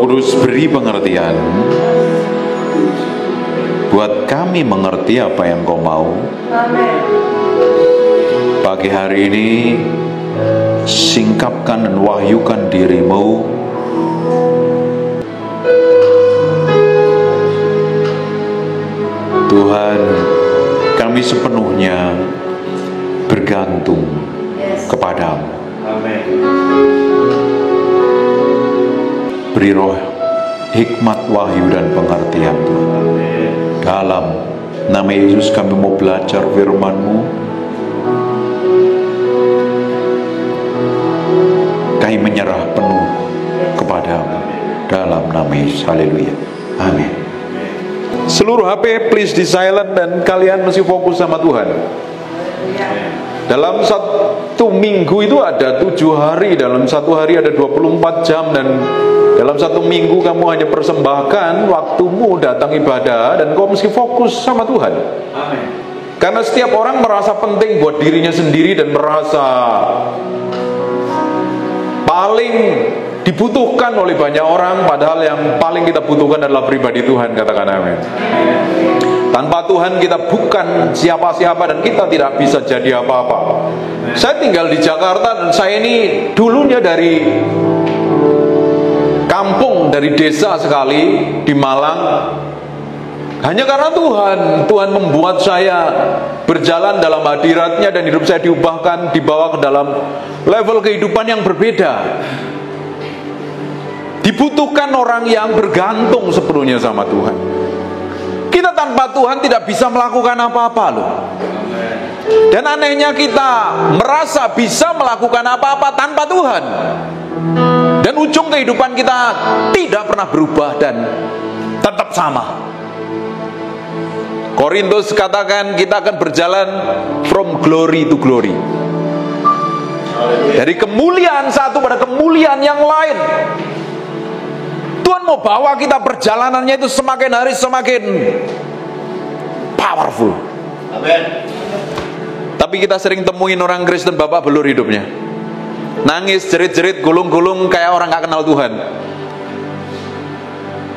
Kudus, beri pengertian buat kami mengerti apa yang Kau mau. Pagi hari ini singkapkan dan wahyukan diri-Mu Tuhan. Kami sepenuhnya bergantung kepadamu. Beri roh hikmat, wahyu dan pengertian Tuhan. Dalam nama Yesus kami mau belajar firman-Mu. Kami menyerah penuh kepadamu dalam nama Yesus. Haleluya. Amin. Seluruh HP please di silent dan kalian mesti fokus sama Tuhan. Dalam satu minggu itu ada 7 hari, dalam satu hari ada 24 jam, dan dalam satu minggu kamu hanya persembahkan waktumu datang ibadah, dan kau mesti fokus sama Tuhan. Amin. Karena setiap orang merasa penting buat dirinya sendiri dan merasa paling dibutuhkan oleh banyak orang, padahal yang paling kita butuhkan adalah pribadi Tuhan. Katakan amin. Tanpa Tuhan kita bukan siapa-siapa dan kita tidak bisa jadi apa-apa. Saya tinggal di Jakarta dan saya ini dulunya dari kampung, dari desa sekali di Malang. Hanya karena Tuhan membuat saya berjalan dalam hadirat-Nya dan hidup saya diubahkan, dibawa ke dalam level kehidupan yang berbeda. Dibutuhkan orang yang bergantung sepenuhnya sama Tuhan. Kita tanpa Tuhan tidak bisa melakukan apa-apa loh. Dan anehnya kita merasa bisa melakukan apa-apa tanpa Tuhan. Dan ujung kehidupan kita tidak pernah berubah dan tetap sama. Korintus katakan kita akan berjalan from glory to glory. Dari kemuliaan satu pada kemuliaan yang lain. Tuhan mau bawa kita perjalanannya itu semakin hari semakin powerful. Amin. Tapi kita sering temuin orang Kristen babak belur hidupnya. Nangis, jerit-jerit, gulung-gulung kayak orang gak kenal Tuhan.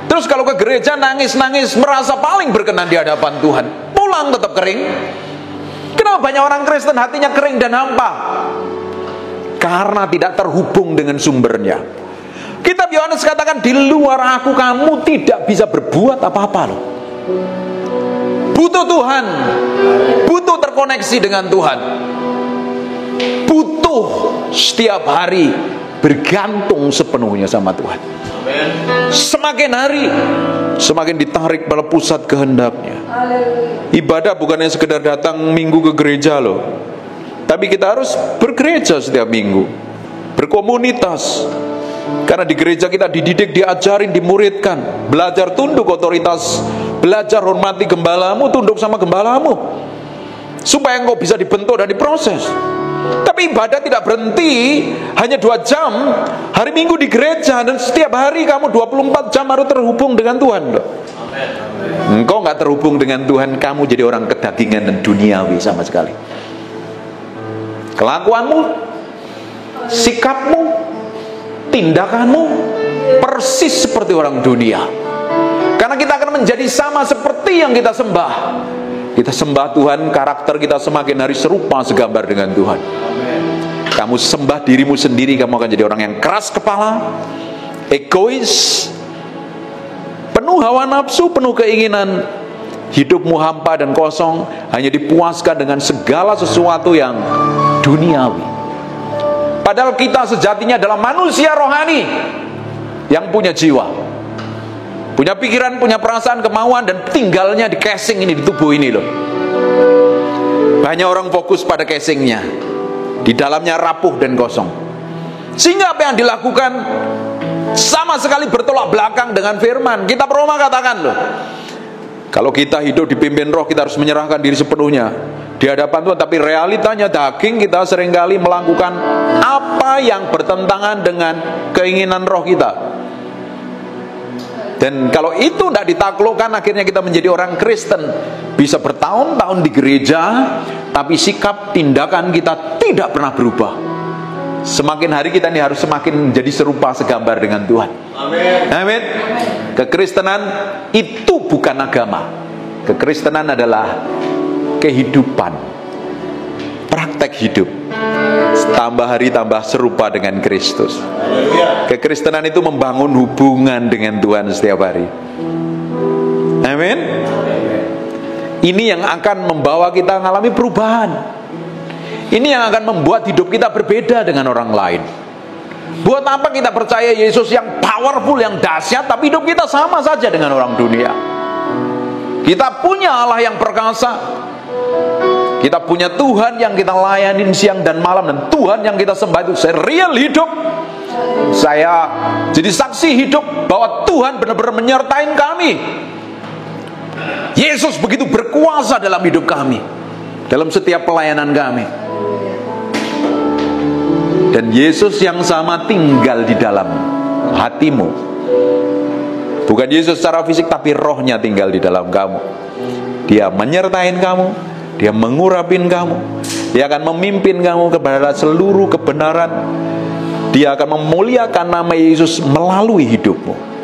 Terus kalau ke gereja nangis-nangis, merasa paling berkenan di hadapan Tuhan. Pulang tetap kering. Kenapa banyak orang Kristen hatinya kering dan hampa? Karena tidak terhubung dengan sumbernya. Kitab Yohanes katakan di luar aku kamu tidak bisa berbuat apa-apa loh. Butuh Tuhan, butuh terkoneksi dengan Tuhan, butuh setiap hari bergantung sepenuhnya sama Tuhan. Semakin hari semakin ditarik pada pusat kehendak-Nya. Ibadah bukan hanya sekedar datang minggu ke gereja loh, tapi kita harus bergereja setiap minggu, berkomunitas. Karena di gereja kita dididik, diajarin, dimuridkan, belajar tunduk otoritas, belajar hormati gembalamu, tunduk sama gembalamu, supaya engkau bisa dibentuk dan diproses. Tapi ibadah tidak berhenti hanya 2 jam hari Minggu di gereja, dan setiap hari kamu 24 jam harus terhubung dengan Tuhan. Engkau gak terhubung dengan Tuhan, kamu jadi orang kedagingan dan duniawi sama sekali. Kelakuanmu, sikapmu, tindakanmu persis seperti orang dunia. Karena kita akan menjadi sama seperti yang kita sembah. Kita sembah Tuhan, karakter kita semakin hari serupa segambar dengan Tuhan. Kamu sembah dirimu sendiri, kamu akan jadi orang yang keras kepala, egois, penuh hawa nafsu, penuh keinginan. Hidupmu hampa dan kosong, hanya dipuaskan dengan segala sesuatu yang duniawi. Padahal kita sejatinya adalah manusia rohani yang punya jiwa, punya pikiran, punya perasaan, kemauan, dan tinggalnya di casing ini, di tubuh ini loh. Banyak orang fokus pada casingnya, di dalamnya rapuh dan kosong. Sehingga apa yang dilakukan sama sekali bertolak belakang dengan firman. Kitab Roma katakan loh, kalau kita hidup dipimpin roh, kita harus menyerahkan diri sepenuhnya di hadapan Tuhan. Tapi realitanya daging kita seringkali melakukan apa yang bertentangan dengan keinginan roh kita. Dan kalau itu tidak ditaklukkan, akhirnya kita menjadi orang Kristen, bisa bertahun-tahun di gereja, tapi sikap tindakan kita tidak pernah berubah. Semakin hari kita ini harus semakin menjadi serupa segambar dengan Tuhan. Amin. Amin. Kekristenan itu bukan agama. Kekristenan adalah kehidupan, praktek hidup. Tambah hari tambah serupa dengan Kristus. Kekristenan itu membangun hubungan dengan Tuhan setiap hari. Amin. Ini yang akan membawa kita mengalami perubahan. Ini yang akan membuat hidup kita berbeda dengan orang lain. Buat apa kita percaya Yesus yang powerful, yang dahsyat, tapi hidup kita sama saja dengan orang dunia? Kita punya Allah yang perkasa. Kita punya Tuhan yang kita layanin siang dan malam, dan Tuhan yang kita sembah itu real hidup. Saya jadi saksi hidup bahwa Tuhan benar-benar menyertai kami. Yesus begitu berkuasa dalam hidup kami, dalam setiap pelayanan kami. Dan Yesus yang sama tinggal di dalam hatimu. Bukan Yesus secara fisik, tapi rohnya tinggal di dalam kamu. Dia menyertai kamu, dia mengurapin kamu, dia akan memimpin kamu kepada seluruh kebenaran. Dia akan memuliakan nama Yesus melalui hidupmu.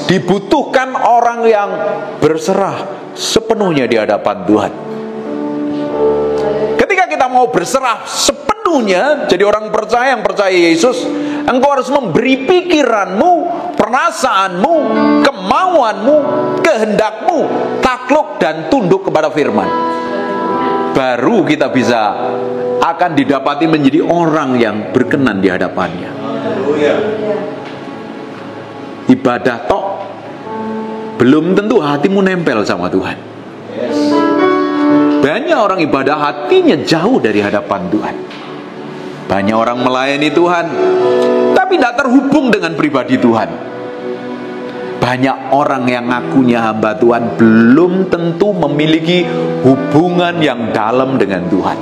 Dibutuhkan orang yang berserah sepenuhnya di hadapan Tuhan. Ketika kita mau berserah sepenuhnya jadi orang percaya yang percaya Yesus, engkau harus memberi pikiranmu, perasaanmu, kemauanmu, kehendakmu takluk dan tunduk kepada firman. Baru kita bisa akan didapati menjadi orang yang berkenan di hadapannya. Ibadah tok belum tentu hatimu nempel sama Tuhan. Banyak orang ibadah hatinya jauh dari hadapan Tuhan. Banyak orang melayani Tuhan tapi tidak terhubung dengan pribadi Tuhan. Banyak orang yang ngakunya hamba Tuhan belum tentu memiliki hubungan yang dalam dengan Tuhan,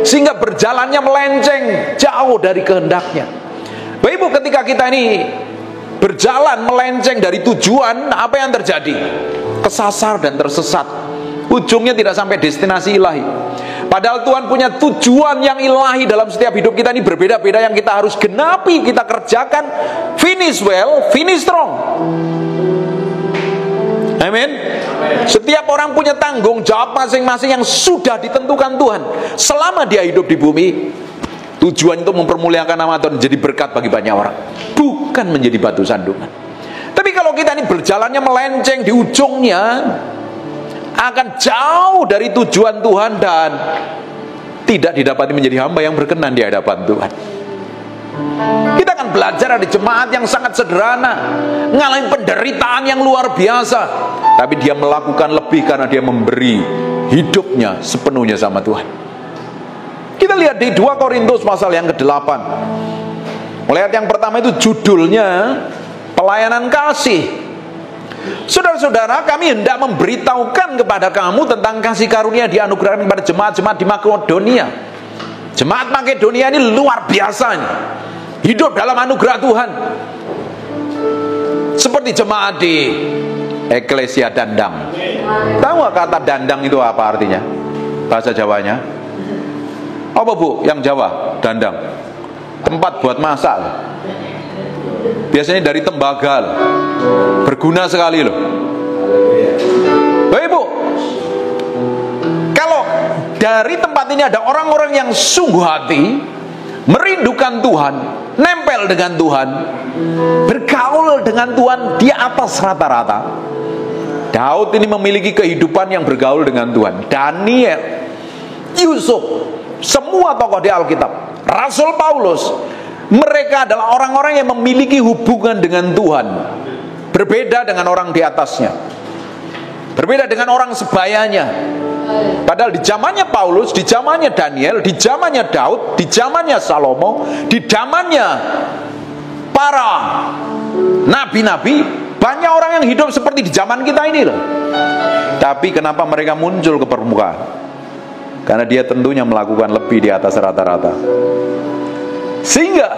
sehingga berjalannya melenceng jauh dari kehendaknya. Bapak Ibu, ketika kita ini berjalan melenceng dari tujuan, apa yang terjadi? Kesasar dan tersesat. Ujungnya tidak sampai destinasi ilahi. Padahal Tuhan punya tujuan yang ilahi dalam setiap hidup kita ini berbeda-beda, yang kita harus genapi, kita kerjakan. Finish well, finish strong. Amin. Setiap orang punya tanggung jawab masing-masing yang sudah ditentukan Tuhan selama dia hidup di bumi. Tujuan itu mempermuliakan nama Tuhan, menjadi berkat bagi banyak orang, bukan menjadi batu sandungan. Tapi kalau kita ini berjalannya melenceng, di ujungnya akan jauh dari tujuan Tuhan dan tidak didapati menjadi hamba yang berkenan di hadapan Tuhan. Kita akan belajar dari jemaat yang sangat sederhana, ngalamin penderitaan yang luar biasa, tapi dia melakukan lebih karena dia memberi hidupnya sepenuhnya sama Tuhan. Kita lihat di 2 Korintus pasal yang ke-8. Melihat yang pertama itu judulnya pelayanan kasih. Saudara-saudara, kami hendak memberitahukan kepada kamu tentang kasih karunia dianugerahkan kepada jemaat-jemaat di Makedonia. Jemaat Makedonia ini luar biasa ini. Hidup dalam anugerah Tuhan. Seperti jemaat di Eklesia Dandang. Tahu gak kata dandang itu apa artinya? Bahasa Jawanya? Apa Bu yang Jawa? Dandang. Tempat buat masak. Biasanya dari tembaga loh. Berguna sekali loh. Bapak Ibu, kalau dari tempat ini ada orang-orang yang sungguh hati, merindukan Tuhan, nempel dengan Tuhan, bergaul dengan Tuhan di atas rata-rata. Daud ini memiliki kehidupan yang bergaul dengan Tuhan. Daniel, Yusuf, semua tokoh di Alkitab, Rasul Paulus, mereka adalah orang-orang yang memiliki hubungan dengan Tuhan. Berbeda dengan orang di atasnya, berbeda dengan orang sebayanya. Padahal di zamannya Paulus, di zamannya Daniel, di zamannya Daud, di zamannya Salomo, di zamannya para nabi-nabi, banyak orang yang hidup seperti di zaman kita ini loh. Tapi kenapa mereka muncul ke permukaan? Karena dia tentunya melakukan lebih di atas rata-rata, sehingga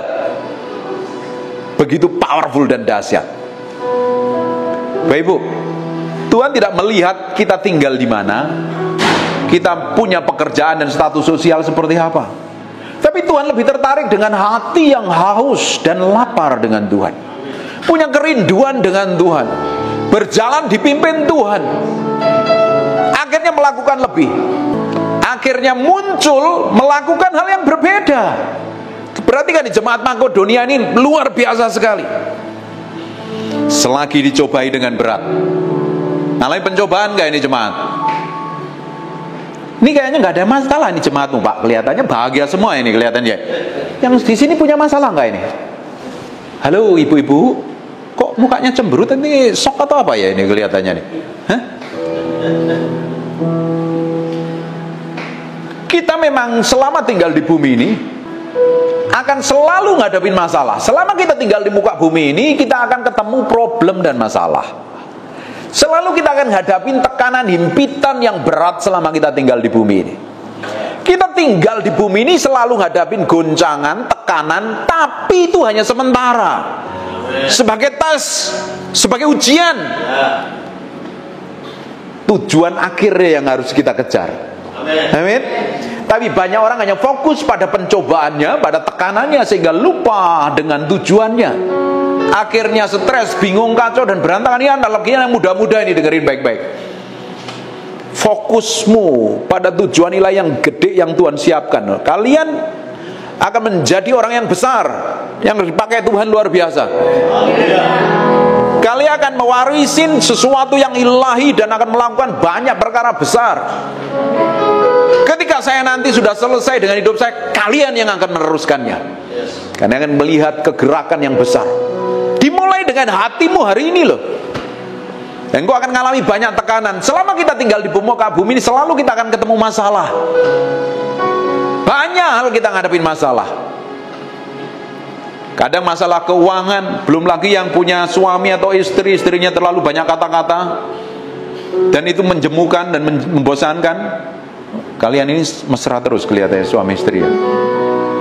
begitu powerful dan dahsyat. Bapak Ibu, Tuhan tidak melihat kita tinggal di mana, kita punya pekerjaan dan status sosial seperti apa. Tapi Tuhan lebih tertarik dengan hati yang haus dan lapar dengan Tuhan, punya kerinduan dengan Tuhan, berjalan dipimpin Tuhan, akhirnya melakukan lebih, akhirnya muncul melakukan hal yang berbeda. Perhatikan di jemaat Makedonia ini luar biasa sekali. Selagi dicobai dengan berat. Ngalami pencobaan gak ini jemaat? Ini kayaknya nggak ada masalah nih jemaatmu, Pak. Kelihatannya bahagia semua ini kelihatannya. Yang di sini punya masalah nggak ini? Halo ibu-ibu, kok mukanya cemberut? Ini sok atau apa ya ini kelihatannya nih? Hah? Kita memang selama tinggal di bumi ini akan selalu ngadepin masalah. Selama kita tinggal di muka bumi ini, kita akan ketemu problem dan masalah. Selalu kita akan hadapin tekanan, himpitan yang berat selama kita tinggal di bumi ini. Kita tinggal di bumi ini selalu hadapin goncangan, tekanan, tapi itu hanya sementara. Sebagai tes, sebagai ujian. Tujuan akhirnya yang harus kita kejar. Amin. Tapi banyak orang hanya fokus pada pencobaannya, pada tekanannya, sehingga lupa dengan tujuannya. Akhirnya stres, bingung, kacau, dan berantakan. Ini analoginya yang muda-muda ini, dengerin baik-baik. Fokusmu pada tujuan nilai yang gede yang Tuhan siapkan. Kalian akan menjadi orang yang besar, yang dipakai Tuhan luar biasa. Kalian akan mewarisin sesuatu yang ilahi dan akan melakukan banyak perkara besar. Ketika saya nanti sudah selesai dengan hidup saya, kalian yang akan meneruskannya. Kalian akan melihat kegerakan yang besar. Dimulai dengan hatimu hari ini loh. Dan engkau akan mengalami banyak tekanan. Selama kita tinggal di muka bumi ini, selalu kita akan ketemu masalah. Banyak hal kita ngadepin masalah. Kadang masalah keuangan, belum lagi yang punya suami atau istri, istrinya terlalu banyak kata-kata, dan itu menjemukan dan membosankan. Kalian ini mesra terus kelihatannya suami istri ya.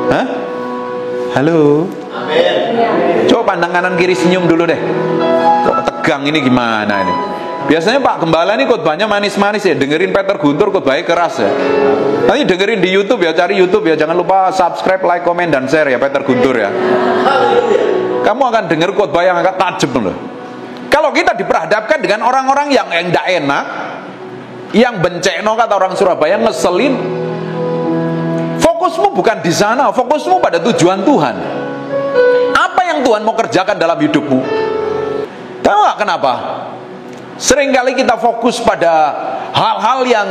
Hah? Halo. Amin. Coba pandang kanan kiri, senyum dulu deh. Kok tegang ini gimana ini? Biasanya Pak Gembala ini khotbahnya manis-manis ya. Dengerin Peter Guntur khotbahnya keras ya. Nanti dengerin di YouTube ya, cari YouTube ya. Jangan lupa subscribe, like, komen, dan share ya Peter Guntur ya. Kamu akan denger khotbah yang agak tajam loh. Kalau kita diperhadapkan dengan orang-orang yang tidak enak, yang bencekno kata orang Surabaya, ngeselin, fokusmu bukan di sana, fokusmu pada tujuan Tuhan. Apa yang Tuhan mau kerjakan dalam hidupmu? Tahu gak kenapa? Seringkali kita fokus pada hal-hal yang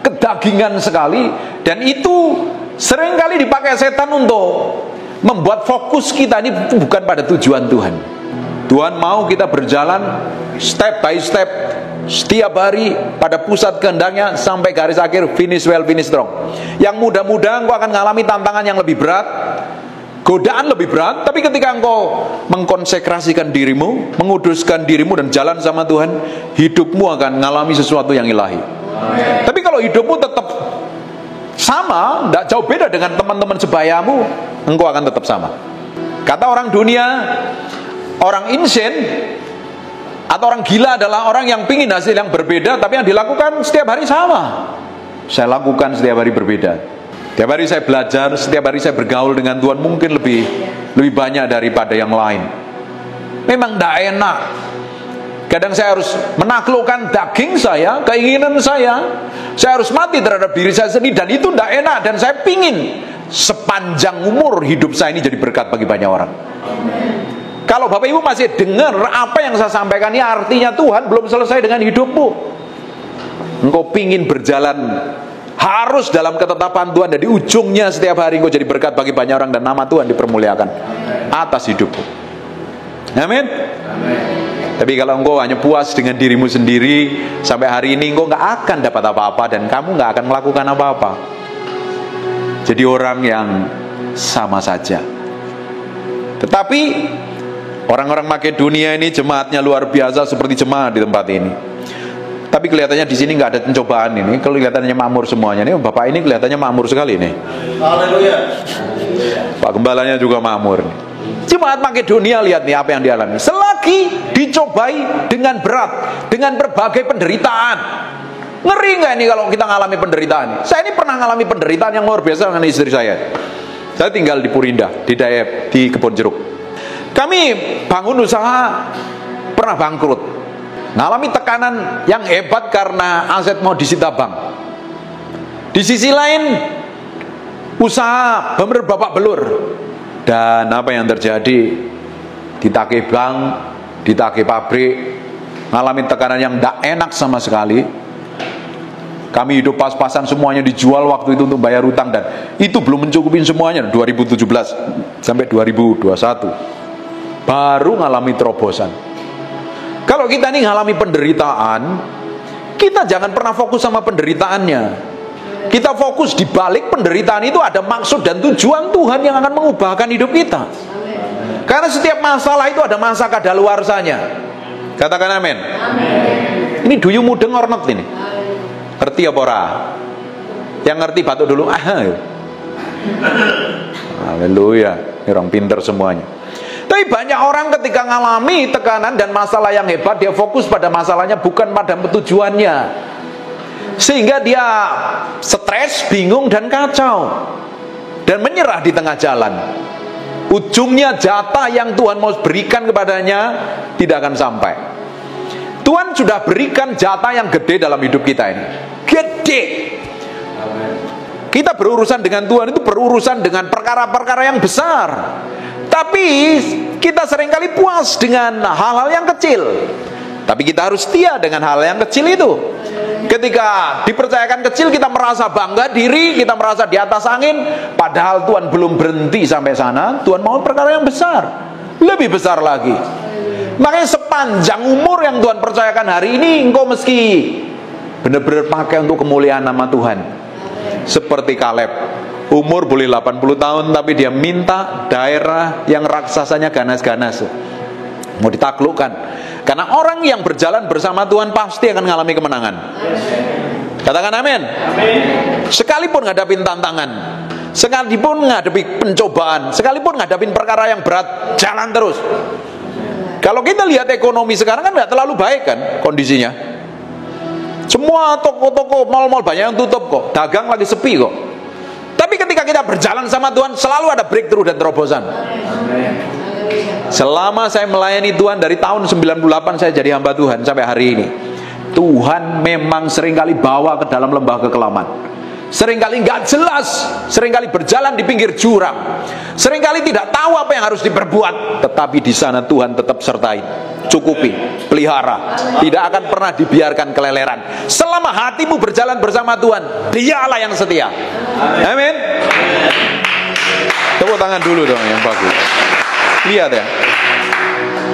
kedagingan sekali, dan itu seringkali dipakai setan untuk membuat fokus kita ini bukan pada tujuan Tuhan. Tuhan mau kita berjalan step by step, setiap hari pada pusat kehendaknya sampai garis akhir, finish well, finish strong. Yang mudah-mudahan engkau akan mengalami tantangan yang lebih berat, godaan lebih berat, tapi ketika engkau mengkonsekrasikan dirimu, menguduskan dirimu dan jalan sama Tuhan, hidupmu akan mengalami sesuatu yang ilahi. Amen. Tapi kalau hidupmu tetap sama, tidak jauh beda dengan teman-teman sebayamu, engkau akan tetap sama. Kata orang dunia, orang insane atau orang gila adalah orang yang pingin hasil yang berbeda, tapi yang dilakukan setiap hari sama. Saya lakukan setiap hari berbeda. Setiap hari saya belajar, setiap hari saya bergaul dengan Tuhan, mungkin lebih banyak daripada yang lain. Memang tidak enak. Kadang saya harus menaklukkan daging saya, keinginan saya. Saya harus mati terhadap diri saya sendiri, dan itu tidak enak. Dan saya pingin sepanjang umur hidup saya ini jadi berkat bagi banyak orang. Kalau Bapak Ibu masih dengar apa yang saya sampaikan ini, artinya Tuhan belum selesai dengan hidupmu. Engkau pingin berjalan harus dalam ketetapan Tuhan, dan di ujungnya setiap hari engkau jadi berkat bagi banyak orang, dan nama Tuhan dipermuliakan atas hidupmu. Amin. Tapi kalau engkau hanya puas dengan dirimu sendiri sampai hari ini, engkau nggak akan dapat apa-apa, dan kamu nggak akan melakukan apa-apa. Jadi orang yang sama saja. Tetapi orang-orang Makedonia ini jemaatnya luar biasa seperti jemaat di tempat ini. Tapi kelihatannya di sini nggak ada pencobaan ini. Kelihatannya makmur semuanya. Ini Bapak ini kelihatannya makmur sekali nih. Haleluya. Pak Gembalanya juga makmur. Jemaat Makedonia lihat nih apa yang dialami. Selagi dicobai dengan berat, dengan berbagai penderitaan. Ngeri nggak ini kalau kita ngalami penderitaan? Saya ini pernah ngalami penderitaan yang luar biasa dengan istri saya. Saya tinggal di Purinda, di Dayep, di Kebon Jeruk. Kami bangun usaha pernah bangkrut, ngalami tekanan yang hebat karena aset mau disita bank. Di sisi lain usaha bener babak belur. Dan apa yang terjadi? Ditagih bank, ditagih pabrik, ngalami tekanan yang tidak enak sama sekali. Kami hidup pas-pasan, semuanya dijual waktu itu untuk bayar utang, dan itu belum mencukupin semuanya. 2017 sampai 2021 baru ngalami terobosan. Kalau kita nih ngalami penderitaan, kita jangan pernah fokus sama penderitaannya. Kita fokus di balik penderitaan itu ada maksud dan tujuan Tuhan yang akan mengubahkan hidup kita. Karena setiap masalah itu ada masa kadaluarsanya. Katakan amin. Ini duyung mudeng or not ini? Ngerti apa ora? Yang ngerti batuk dulu. Haleluya. Ini orang pinter semuanya. Tapi banyak orang ketika ngalami tekanan dan masalah yang hebat, dia fokus pada masalahnya, bukan pada tujuannya. Sehingga dia stres, bingung, dan kacau, dan menyerah di tengah jalan. Ujungnya jatah yang Tuhan mau berikan kepadanya tidak akan sampai. Tuhan sudah berikan jatah yang gede dalam hidup kita ini. Gede. Kita berurusan dengan Tuhan itu berurusan dengan perkara-perkara yang besar. Tapi kita seringkali puas dengan hal-hal yang kecil. Tapi kita harus setia dengan hal yang kecil itu. Ketika dipercayakan kecil, kita merasa bangga diri, kita merasa di atas angin. Padahal Tuhan belum berhenti sampai sana. Tuhan mau perkara yang besar, lebih besar lagi. Makanya sepanjang umur yang Tuhan percayakan hari ini, engkau meski benar-benar pakai untuk kemuliaan nama Tuhan. Seperti Kaleb, umur boleh 80 tahun, tapi dia minta daerah yang raksasanya ganas-ganas, mau ditaklukkan. Karena orang yang berjalan bersama Tuhan pasti akan mengalami kemenangan. Katakan amin. Sekalipun ngadapin tantangan, sekalipun ngadepi pencobaan, sekalipun ngadapin perkara yang berat, jalan terus. Kalau kita lihat ekonomi sekarang kan nggak terlalu baik kan kondisinya. Semua toko-toko, mal-mal banyak yang tutup kok, dagang lagi sepi kok. Tapi ketika kita berjalan sama Tuhan, selalu ada breakthrough dan terobosan. Selama saya melayani Tuhan dari tahun 98 saya jadi hamba Tuhan sampai hari ini, Tuhan memang seringkali bawa ke dalam lembah kekelaman. Seringkali nggak jelas, seringkali berjalan di pinggir jurang, seringkali tidak tahu apa yang harus diperbuat. Tetapi di sana Tuhan tetap sertai, cukupi, pelihara, tidak akan pernah dibiarkan keleleran. Selama hatimu berjalan bersama Tuhan, Dialah yang setia. Amin. Tepuk tangan dulu dong yang bagus. Lihat ya,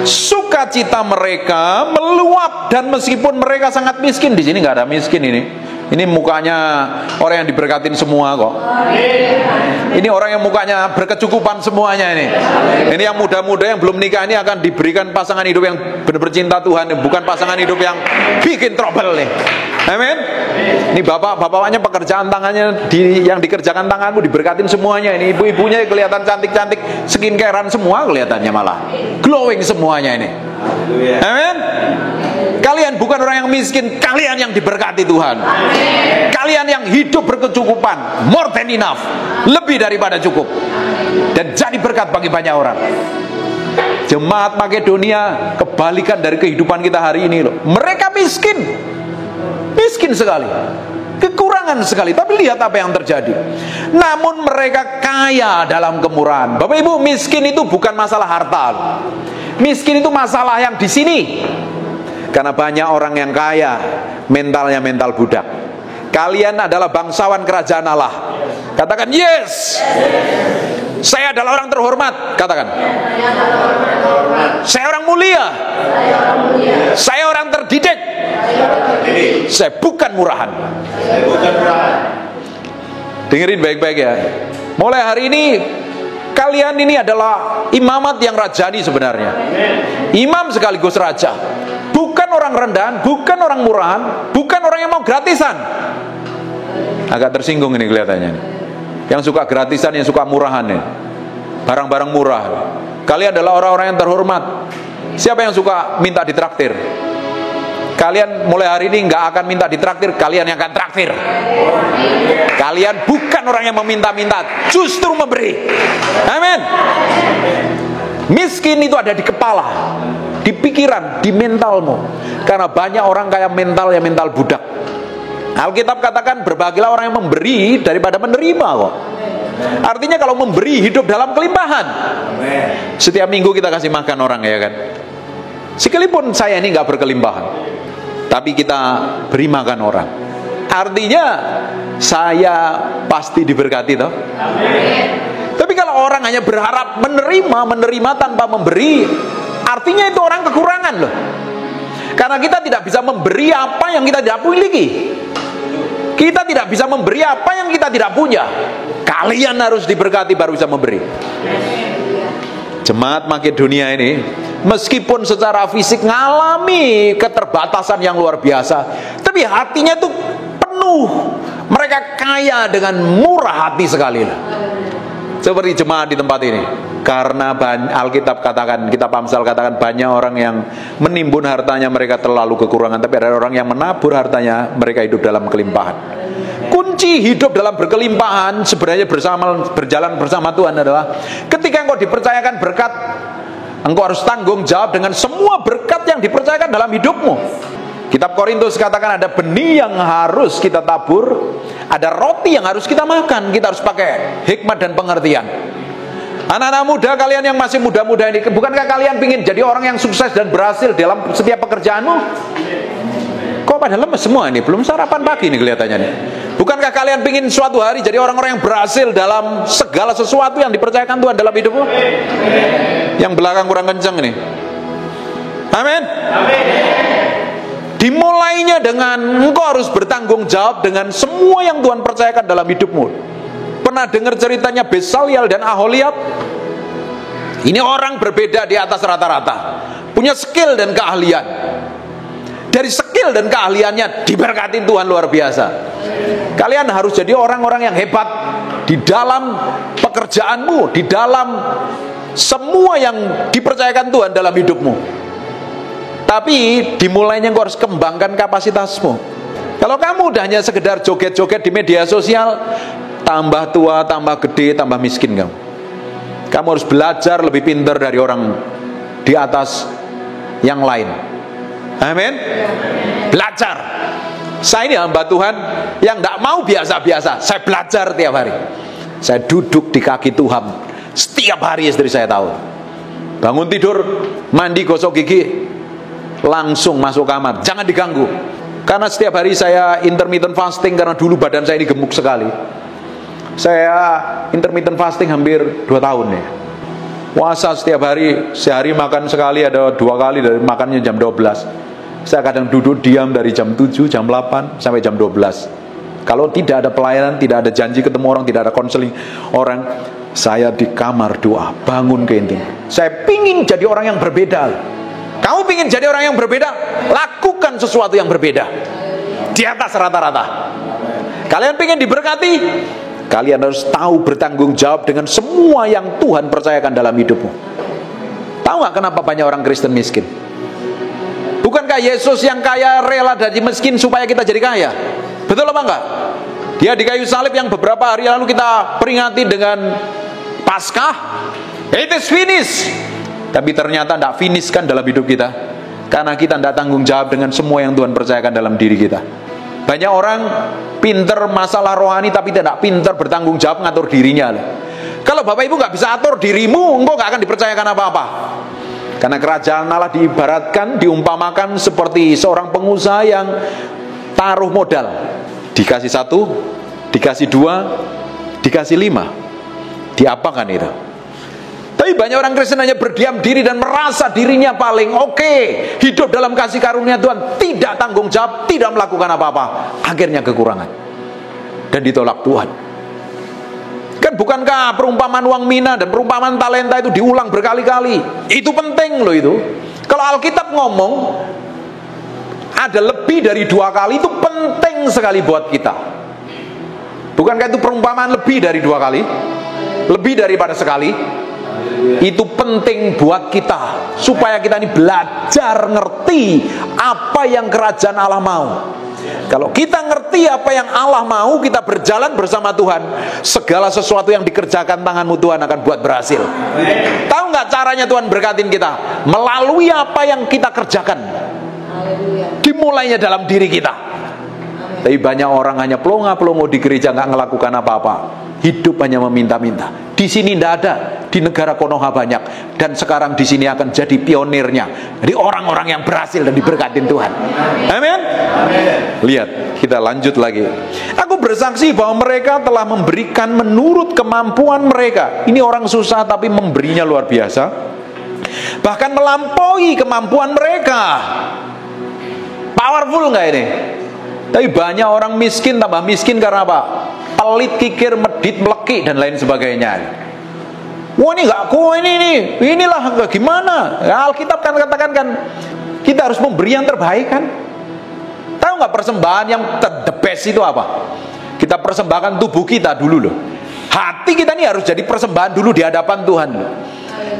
sukacita mereka meluap, dan meskipun mereka sangat miskin, di sini nggak ada miskin ini. Ini mukanya orang yang diberkatin semua kok. Ini orang yang mukanya berkecukupan semuanya ini. Ini yang muda-muda yang belum nikah ini akan diberikan pasangan hidup yang benar-benar cinta Tuhan, bukan pasangan hidup yang bikin trouble nih. Amin. Ini bapak-bapaknya pekerjaan tangannya yang dikerjakan tanganmu diberkatin semuanya. Ini ibu-ibunya kelihatan cantik-cantik, skincarean semua kelihatannya, malah glowing semuanya ini. Amin. Kalian bukan orang yang miskin, kalian yang diberkati Tuhan. Kalian yang hidup berkecukupan, more than enough, lebih daripada cukup, dan jadi berkat bagi banyak orang. Jemaat Makedonia kebalikan dari kehidupan kita hari ini loh. Mereka miskin sekali, kekurangan sekali, tapi lihat apa yang terjadi. Namun mereka kaya dalam kemurahan. Bapak Ibu, miskin itu bukan masalah harta. Miskin itu masalah yang di sini. Karena banyak orang yang kaya, mentalnya mental budak. Kalian adalah bangsawan kerajaan Allah. Katakan yes. Saya adalah orang terhormat. Katakan, saya orang mulia. Saya orang terdidik. Saya bukan murahan. Dengerin baik-baik ya. Mulai hari ini kalian ini adalah imamat yang rajani sebenarnya. Imam sekaligus raja. Bukan orang rendahan, bukan orang murahan, bukan orang yang mau gratisan. Agak tersinggung ini kelihatannya. Yang suka gratisan, yang suka murahan nih. Barang-barang murah. Kalian adalah orang-orang yang terhormat. Siapa yang suka minta ditraktir? Kalian mulai hari ini nggak akan minta ditraktir, kalian yang akan traktir. Kalian bukan orang yang meminta-minta, justru memberi. Amin. Miskin itu ada di kepala, di pikiran, di mentalmu. Karena banyak orang kayak mental budak. Alkitab katakan berbahagialah orang yang memberi daripada menerima kok. Artinya kalau memberi hidup dalam kelimpahan. Setiap minggu kita kasih makan orang, ya kan. Sekalipun saya ini nggak berkelimpahan, tapi kita beri makan orang. Artinya saya pasti diberkati toh. Tapi kalau orang hanya berharap menerima tanpa memberi, artinya itu orang kekurangan loh. Karena kita tidak bisa memberi apa yang kita tidak miliki. Kita tidak bisa memberi apa yang kita tidak punya. Kalian harus diberkati baru bisa memberi. Jemaat Makedonia ini, meskipun secara fisik ngalami keterbatasan yang luar biasa, tapi hatinya itu penuh. Mereka kaya dengan murah hati sekali. Seperti jemaat di tempat ini. Karena Alkitab katakan, kitab Amsal katakan, banyak orang yang menimbun hartanya mereka terlalu kekurangan, tapi ada orang yang menabur hartanya mereka hidup dalam kelimpahan. Kunci hidup dalam berkelimpahan sebenarnya berjalan bersama Tuhan adalah ketika engkau dipercayakan berkat, engkau harus tanggung jawab dengan semua berkat yang dipercayakan dalam hidupmu. Kitab Korintus katakan ada benih yang harus kita tabur, ada roti yang harus kita makan. Kita harus pakai hikmat dan pengertian. Anak-anak muda kalian yang masih muda-muda ini, bukankah kalian ingin jadi orang yang sukses dan berhasil dalam setiap pekerjaanmu? Kok pada lemes semua ini? Belum sarapan pagi nih kelihatannya nih. Bukankah kalian ingin suatu hari jadi orang-orang yang berhasil dalam segala sesuatu yang dipercayakan Tuhan dalam hidupmu? Yang belakang kurang kencang nih. Amin. Dimulainya dengan engkau harus bertanggung jawab dengan semua yang Tuhan percayakan dalam hidupmu. Pernah dengar ceritanya Besaliel dan Aholiab? Ini orang berbeda di atas rata-rata, punya skill dan keahlian. Dari skill dan keahliannya diberkati Tuhan luar biasa. Kalian harus jadi orang-orang yang hebat di dalam pekerjaanmu, di dalam semua yang dipercayakan Tuhan dalam hidupmu. Tapi dimulainya engkau harus kembangkan kapasitasmu. Kalau kamu udah hanya sekedar joget-joget di media sosial, tambah tua, tambah gede, tambah miskin kamu. Kamu harus belajar lebih pintar dari orang di atas yang lain. Amin. Belajar. Saya ini hamba Tuhan yang tidak mau biasa-biasa. Saya belajar tiap hari. Saya duduk di kaki Tuhan setiap hari, istri saya tahu. Bangun tidur, mandi, gosok gigi, langsung masuk kamar. Jangan diganggu. Karena setiap hari saya intermittent fasting, karena dulu badan saya ini gemuk sekali. Saya intermittent fasting hampir 2 tahun ya. Puasa setiap hari, sehari makan sekali, ada 2 kali, dari makannya jam 12. Saya kadang duduk diam dari jam 7, jam 8 sampai jam 12. Kalau tidak ada pelayanan, tidak ada janji ketemu orang, tidak ada konseling orang, saya di kamar doa, bangun ke inti. Saya pingin jadi orang yang berbeda. Kamu pingin jadi orang yang berbeda? Lakukan sesuatu yang berbeda di atas rata-rata. Kalian pingin diberkati? Kalian harus tahu bertanggung jawab dengan semua yang Tuhan percayakan dalam hidupmu. Tahu gak kenapa banyak orang Kristen miskin? Bukankah Yesus yang kaya rela dari miskin supaya kita jadi kaya? Betul apa enggak? Dia di kayu salib yang beberapa hari lalu kita peringati dengan Paskah. It is finished. Tapi ternyata tidak finish kan dalam hidup kita, karena kita tidak tanggung jawab dengan semua yang Tuhan percayakan dalam diri kita. Banyak orang pinter masalah rohani tapi tidak pinter bertanggung jawab ngatur dirinya. Kalau Bapak Ibu nggak bisa atur dirimu, engkau nggak akan dipercayakan apa-apa. Karena kerajaan Allah diibaratkan, diumpamakan seperti seorang pengusaha yang taruh modal. Dikasih 1, dikasih 2, dikasih 5. Diapakan itu? Tapi banyak orang Kristen hanya berdiam diri dan merasa dirinya paling oke, hidup dalam kasih karunia Tuhan, tidak tanggung jawab, tidak melakukan apa-apa, akhirnya kekurangan dan ditolak Tuhan. Kan bukankah perumpamaan uang mina dan perumpamaan talenta itu diulang berkali-kali? Itu penting loh itu. Kalau Alkitab ngomong ada lebih dari 2 kali, itu penting sekali buat kita. Bukankah itu perumpamaan lebih dari 2 kali? Lebih daripada sekali? Itu penting buat kita, supaya kita ini belajar ngerti apa yang kerajaan Allah mau. Kalau kita ngerti apa yang Allah mau, kita berjalan bersama Tuhan, segala sesuatu yang dikerjakan tanganmu Tuhan akan buat berhasil. Tahu nggak caranya Tuhan berkatin kita? Melalui apa yang kita kerjakan. Dimulainya dalam diri kita. Tapi banyak orang hanya pelongo-pelongo di gereja, nggak ngelakukan apa-apa. Hidup hanya meminta-minta. Di sini tidak ada, di negara Konoha banyak, dan sekarang di sini akan jadi pionirnya. Jadi orang-orang yang berhasil dan diberkatin Tuhan. Amin. Lihat, kita lanjut lagi. Aku bersaksi bahwa mereka telah memberikan menurut kemampuan mereka. Ini orang susah tapi memberinya luar biasa, bahkan melampaui kemampuan mereka. Powerful nggak ini? Tapi banyak orang miskin tambah miskin karena apa? Pelit, kikir, medit, meleki, dan lain sebagainya. Wah, ini nggak kuat inilah gimana? Ya, Alkitab kan katakan kan kita harus memberi yang terbaik kan? Tahu nggak persembahan yang the best itu apa? Kita persembahkan tubuh kita dulu loh. Hati kita ini harus jadi persembahan dulu di hadapan Tuhan loh.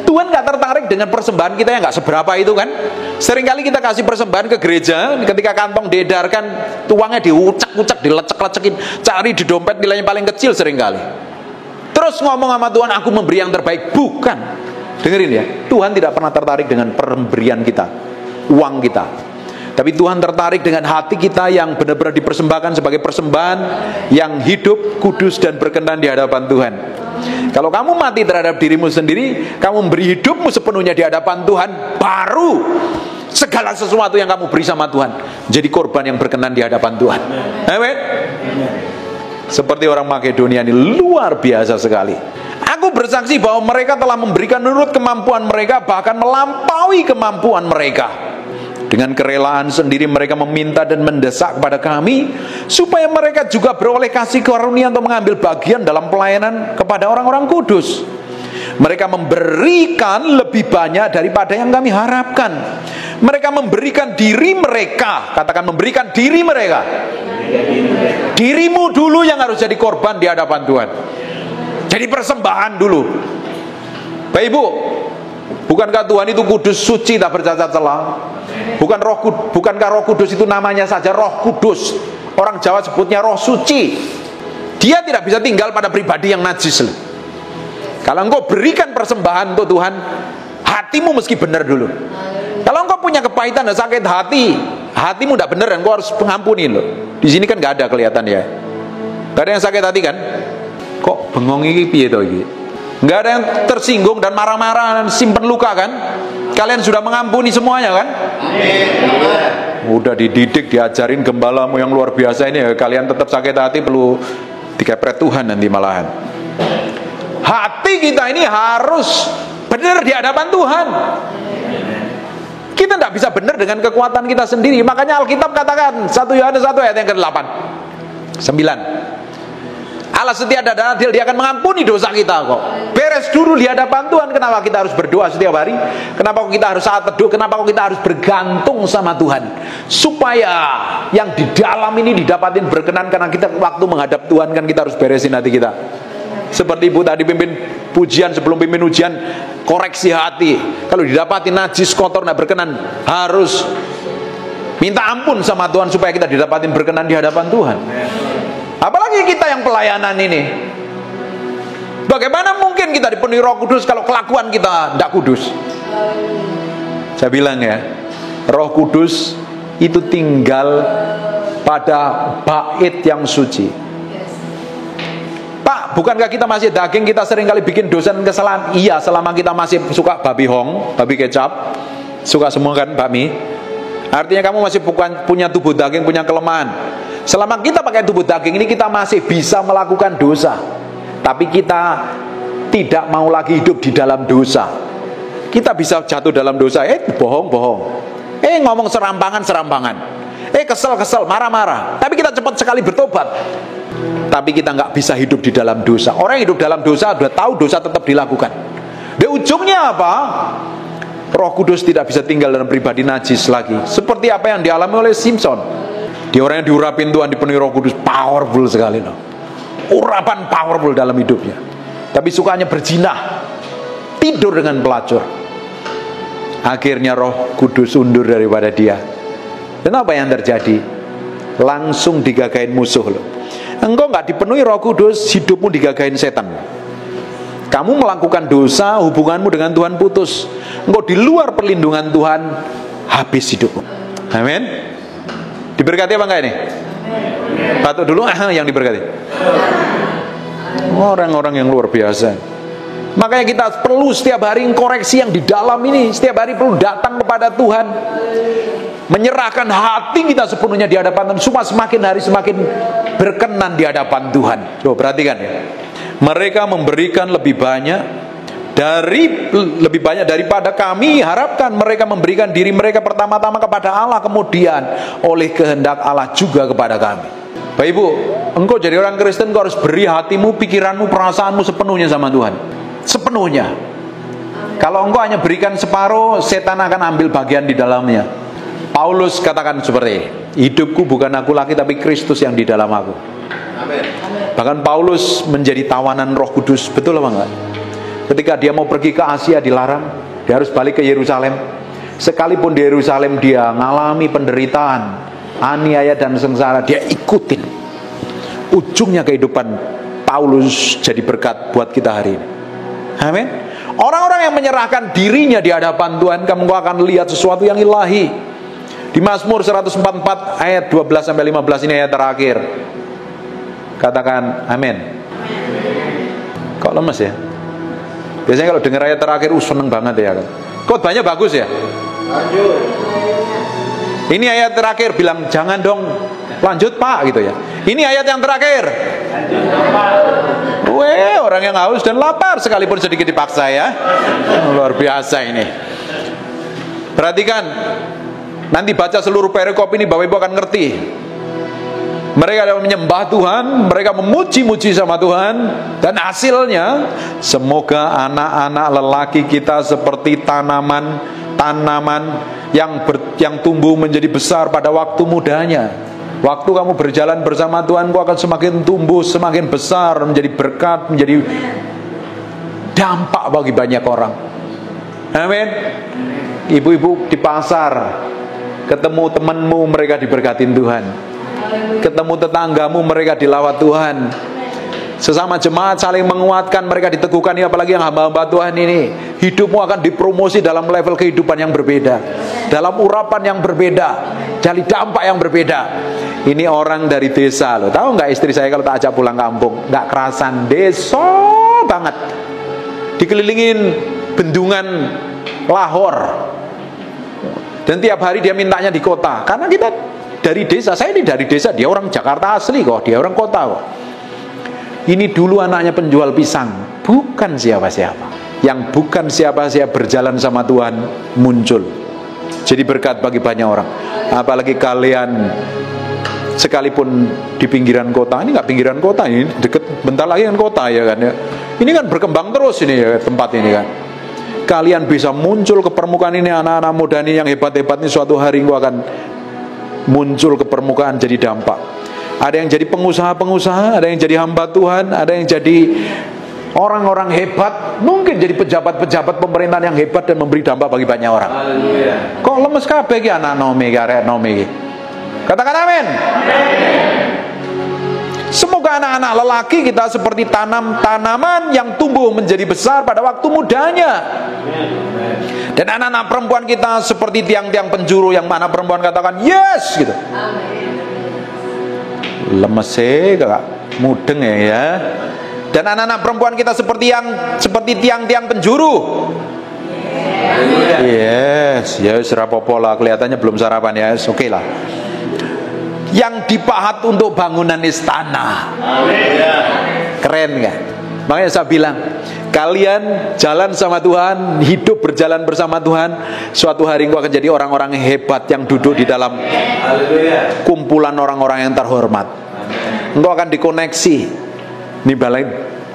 Tuhan nggak tertarik dengan persembahan kita yang nggak seberapa itu kan. Seringkali kita kasih persembahan ke gereja, ketika kantong diedarkan, uangnya diucek-ucek, dilecek-lecekin, cari di dompet nilainya paling kecil seringkali. Terus ngomong sama Tuhan, aku memberi yang terbaik. Bukan. Dengerin ya, Tuhan tidak pernah tertarik dengan pemberian kita, uang kita. Tapi Tuhan tertarik dengan hati kita yang benar-benar dipersembahkan sebagai persembahan yang hidup, kudus, dan berkenan di hadapan Tuhan. Kalau kamu mati terhadap dirimu sendiri, kamu beri hidupmu sepenuhnya di hadapan Tuhan, baru segala sesuatu yang kamu beri sama Tuhan jadi korban yang berkenan di hadapan Tuhan. Amin. Seperti orang Makedonia ini luar biasa sekali. Aku bersaksi bahwa mereka telah memberikan menurut kemampuan mereka, bahkan melampaui kemampuan mereka. Dengan kerelaan sendiri mereka meminta dan mendesak kepada kami supaya mereka juga beroleh kasih karunia untuk mengambil bagian dalam pelayanan kepada orang-orang kudus. Mereka memberikan lebih banyak daripada yang kami harapkan. Mereka memberikan diri mereka. Katakan, memberikan diri mereka. Dirimu dulu yang harus jadi korban di hadapan Tuhan. Jadi persembahan dulu. Bapak Ibu, bukankah Tuhan itu kudus, suci, tak bercacat celah? Bukankah Roh Kudus itu namanya saja Roh Kudus? Orang Jawa sebutnya Roh Suci. Dia tidak bisa tinggal pada pribadi yang najis. Kalau engkau berikan persembahan untuk Tuhan, hatimu mesti benar dulu. Kalau engkau punya kepahitan dan sakit hati, hatimu tidak benar, engkau harus mengampuni loh. Di sini kan nggak ada kelihatan ya. Nggak ada yang sakit hati kan? Kok bengong ini piye toh iki? Nggak ada yang tersinggung dan marah-marah dan simpen luka kan? Kalian sudah mengampuni semuanya kan? Udah dididik, diajarin gembalamu yang luar biasa ini, kalian tetap sakit hati, perlu dikepret Tuhan nanti malahan. Hati kita ini harus benar di hadapan Tuhan. Kita tidak bisa benar dengan kekuatan kita sendiri. Makanya Alkitab katakan 1 Yohanes 1 ayat yang ke-8 9, Allah setia dan adil, Dia akan mengampuni dosa kita kok. Beres dulu di hadapan Tuhan. Kenapa kita harus berdoa setiap hari? Kenapa kita harus saat teduh? Kenapa kita harus bergantung sama Tuhan? Supaya yang di dalam ini didapatin berkenan. Karena kita waktu menghadap Tuhan kan kita harus beresin hati kita. Seperti Ibu tadi pimpin pujian, sebelum pimpin ujian, koreksi hati. Kalau didapati najis, kotor, tidak berkenan, harus minta ampun sama Tuhan supaya kita didapatin berkenan di hadapan Tuhan. Apalagi kita yang pelayanan ini. Bagaimana mungkin kita dipenuhi Roh Kudus kalau kelakuan kita tidak kudus? Saya bilang ya, Roh Kudus itu tinggal pada bait yang suci. Pak, bukankah kita masih daging, kita sering kali bikin dosa dan kesalahan? Iya, selama kita masih suka babi hong, babi kecap, suka semua kan bakmi. Artinya kamu masih bukan punya tubuh daging, punya kelemahan. Selama kita pakai tubuh daging ini, kita masih bisa melakukan dosa. Tapi kita tidak mau lagi hidup di dalam dosa. Kita bisa jatuh dalam dosa, bohong-bohong, ngomong serampangan, kesel-kesel, marah-marah. Tapi kita cepat sekali bertobat. Tapi kita nggak bisa hidup di dalam dosa. Orang yang hidup dalam dosa sudah tahu dosa tetap dilakukan. Di ujungnya apa? Roh Kudus tidak bisa tinggal dalam pribadi najis lagi. Seperti apa yang dialami oleh Simpson. Dia orang yang diurapin Tuhan, dipenuhi Roh Kudus, powerful sekali loh. Urapan powerful dalam hidupnya. Tapi sukanya berzina. tidur dengan pelacur. Akhirnya Roh Kudus undur daripada dia. Dan apa yang terjadi? Langsung digagain musuh loh. Engkau nggak dipenuhi Roh Kudus, hidupmu digagain setan. Kamu melakukan dosa, hubunganmu dengan Tuhan putus. Engkau di luar perlindungan Tuhan, habis hidupmu. Amin. Diberkati apa enggak ini? Batuk dulu, yang diberkati. Orang-orang yang luar biasa. Makanya kita perlu setiap hari koreksi yang di dalam ini. Setiap hari perlu datang kepada Tuhan, menyerahkan hati kita sepenuhnya di hadapan Tuhan, supaya semakin hari semakin berkenan di hadapan Tuhan. Coba perhatikan ya. Mereka memberikan lebih banyak daripada kami harapkan. Mereka memberikan diri mereka pertama-tama kepada Allah, kemudian oleh kehendak Allah juga kepada kami. Bapak Ibu, engkau jadi orang Kristen, engkau harus beri hatimu, pikiranmu, perasaanmu sepenuhnya sama Tuhan. Sepenuhnya. Kalau engkau hanya berikan separuh, setan akan ambil bagian di dalamnya. Paulus katakan seperti ini, hidupku bukan aku lagi, tapi Kristus yang di dalam aku. Amin. Bahkan Paulus menjadi tawanan Roh Kudus. Betul apa enggak? Ketika dia mau pergi ke Asia dilarang, dia harus balik ke Yerusalem. Sekalipun di Yerusalem dia ngalami penderitaan, aniaya dan sengsara, dia ikutin. Ujungnya kehidupan Paulus jadi berkat buat kita hari ini. Amin. Orang-orang yang menyerahkan dirinya di hadapan Tuhan, kamu akan lihat sesuatu yang ilahi. Di Mazmur 144 ayat 12 sampai 15 ini ayat terakhir. Katakan amin. Kok lemes ya? Biasanya kalau dengar ayat terakhir seneng banget ya kan. Khotbahnya bagus ya? Lanjut. Ini ayat terakhir, bilang jangan dong lanjut Pak gitu ya. Ini ayat yang terakhir. Lanjut Pak. Weh, orang yang haus dan lapar sekalipun sedikit dipaksa ya. Luar biasa ini. Perhatikan. Nanti baca seluruh perikop ini, Bapak Ibu akan ngerti. Mereka adalah menyembah Tuhan, mereka memuji-muji sama Tuhan, dan hasilnya semoga anak-anak lelaki kita seperti tanaman yang tumbuh menjadi besar pada waktu mudanya. Waktu kamu berjalan bersama Tuhan, kau akan semakin tumbuh, semakin besar, menjadi berkat, menjadi dampak bagi banyak orang. Amin. Ibu-ibu di pasar, ketemu temanmu, mereka diberkatin Tuhan. Ketemu tetanggamu, mereka dilawat Tuhan. Sesama jemaat saling menguatkan, mereka diteguhkan. Apalagi yang hamba-hamba Tuhan ini, hidupmu akan dipromosi dalam level kehidupan yang berbeda, dalam urapan yang berbeda, dari dampak yang berbeda. Ini orang dari desa loh. Tahu nggak istri saya kalau tak ajak pulang kampung, nggak kerasan, desa banget, dikelilingin bendungan Lahore. Dan tiap hari dia mintanya di kota. Karena kita dari desa, saya ini dari desa, dia orang Jakarta asli kok, dia orang kota kok. Ini dulu anaknya penjual pisang, bukan siapa-siapa. Yang bukan siapa-siapa berjalan sama Tuhan muncul. Jadi berkat bagi banyak orang. Apalagi kalian sekalipun di pinggiran kota, ini nggak pinggiran kota, ini deket bentar lagi kan kota ya kan ya. Ini kan berkembang terus ini ya, tempat ini kan. Kalian bisa muncul ke permukaan ini, anak-anak muda ini yang hebat-hebat ini, suatu hari gua akan muncul ke permukaan jadi dampak. Ada yang jadi pengusaha-pengusaha, ada yang jadi hamba Tuhan, ada yang jadi orang-orang hebat, mungkin jadi pejabat-pejabat pemerintahan yang hebat dan memberi dampak bagi banyak orang. Haleluya. Kok lemes kabeh iki anak nomi karek nomi iki? Katakan amin. Semoga anak-anak lelaki kita seperti tanaman yang tumbuh menjadi besar pada waktu mudanya. Dan anak-anak perempuan kita seperti tiang-tiang penjuru yang mana perempuan katakan yes gitu. Lemes gak mudeng ya. Dan anak-anak perempuan kita seperti tiang-tiang penjuru. Yes, ya serapopo lah, kelihatannya belum sarapan ya. Oke lah. Yang dipahat untuk bangunan istana. Keren gak? Makanya saya bilang, kalian jalan sama Tuhan, hidup berjalan bersama Tuhan, suatu hari engkau akan jadi orang-orang hebat yang duduk di dalam kumpulan orang-orang yang terhormat. Engkau akan dikoneksi. Ini balik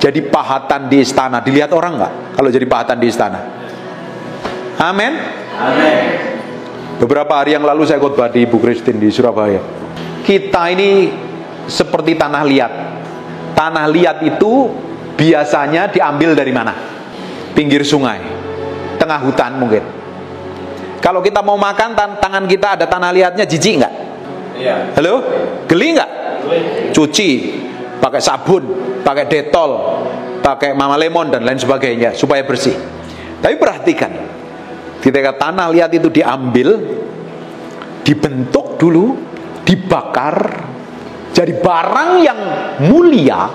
jadi pahatan di istana. Dilihat orang nggak kalau jadi pahatan di istana? Amin. Beberapa hari yang lalu saya khotbah di Ibu Christine di Surabaya. Kita ini seperti tanah liat. Tanah liat itu biasanya diambil dari mana? pinggir sungai, tengah hutan mungkin. Kalau kita mau makan, tangan kita ada tanah liatnya, jijik nggak? Iya. Halo? Geli nggak? Cuci, pakai sabun, pakai detol, pakai mama lemon dan lain sebagainya supaya bersih. Tapi perhatikan, ketika tanah liat itu diambil, dibentuk dulu, dibakar, jadi barang yang mulia,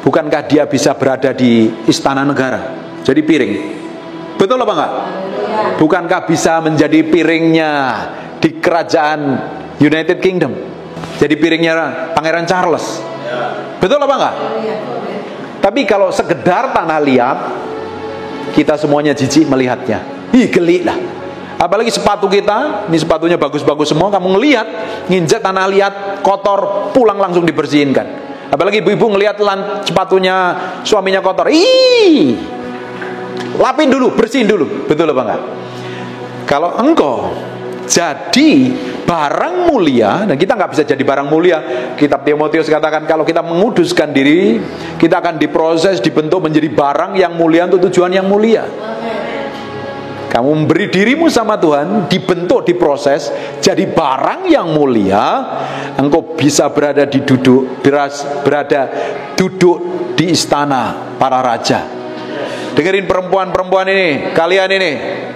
bukankah dia bisa berada di istana negara, jadi piring? Betul apa enggak? Bukankah bisa menjadi piringnya di kerajaan United Kingdom, jadi piringnya Pangeran Charles? Betul apa enggak? Tapi kalau sekedar tanah liat, kita semuanya jijik melihatnya. Ih, geli lah. Apalagi sepatu kita, ini sepatunya bagus-bagus semua, kamu ngelihat nginjek tanah liat kotor, pulang langsung dibersihin kan. Apalagi ibu-ibu ngelihat sepatunya suaminya kotor, ih, lapin dulu, bersihin dulu. Betul apa enggak? Kalau engkau jadi barang mulia, dan kita nggak bisa jadi barang mulia. Kitab Timotius katakan kalau kita menguduskan diri, kita akan diproses, dibentuk menjadi barang yang mulia untuk tujuan yang mulia. Kamu memberi dirimu sama Tuhan, dibentuk, diproses, jadi barang yang mulia, engkau bisa berada duduk di istana para raja. Dengerin perempuan-perempuan ini, kalian ini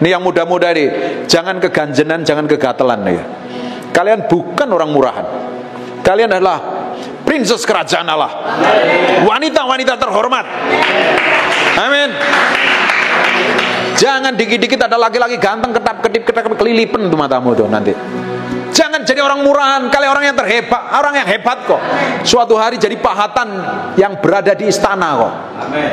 yang muda-muda nih, jangan keganjenan, jangan kegatelan ya. Kalian bukan orang murahan. Kalian adalah princess kerajaan Allah, wanita-wanita terhormat. Amin. Jangan dikit-dikit ada laki-laki ganteng ketap-ketip kelilipan tuh matamu tuh nanti. Jangan jadi orang murahan. Kalian orang yang terhebat, orang yang hebat kok. Suatu hari jadi pahatan yang berada di istana kok. Amin.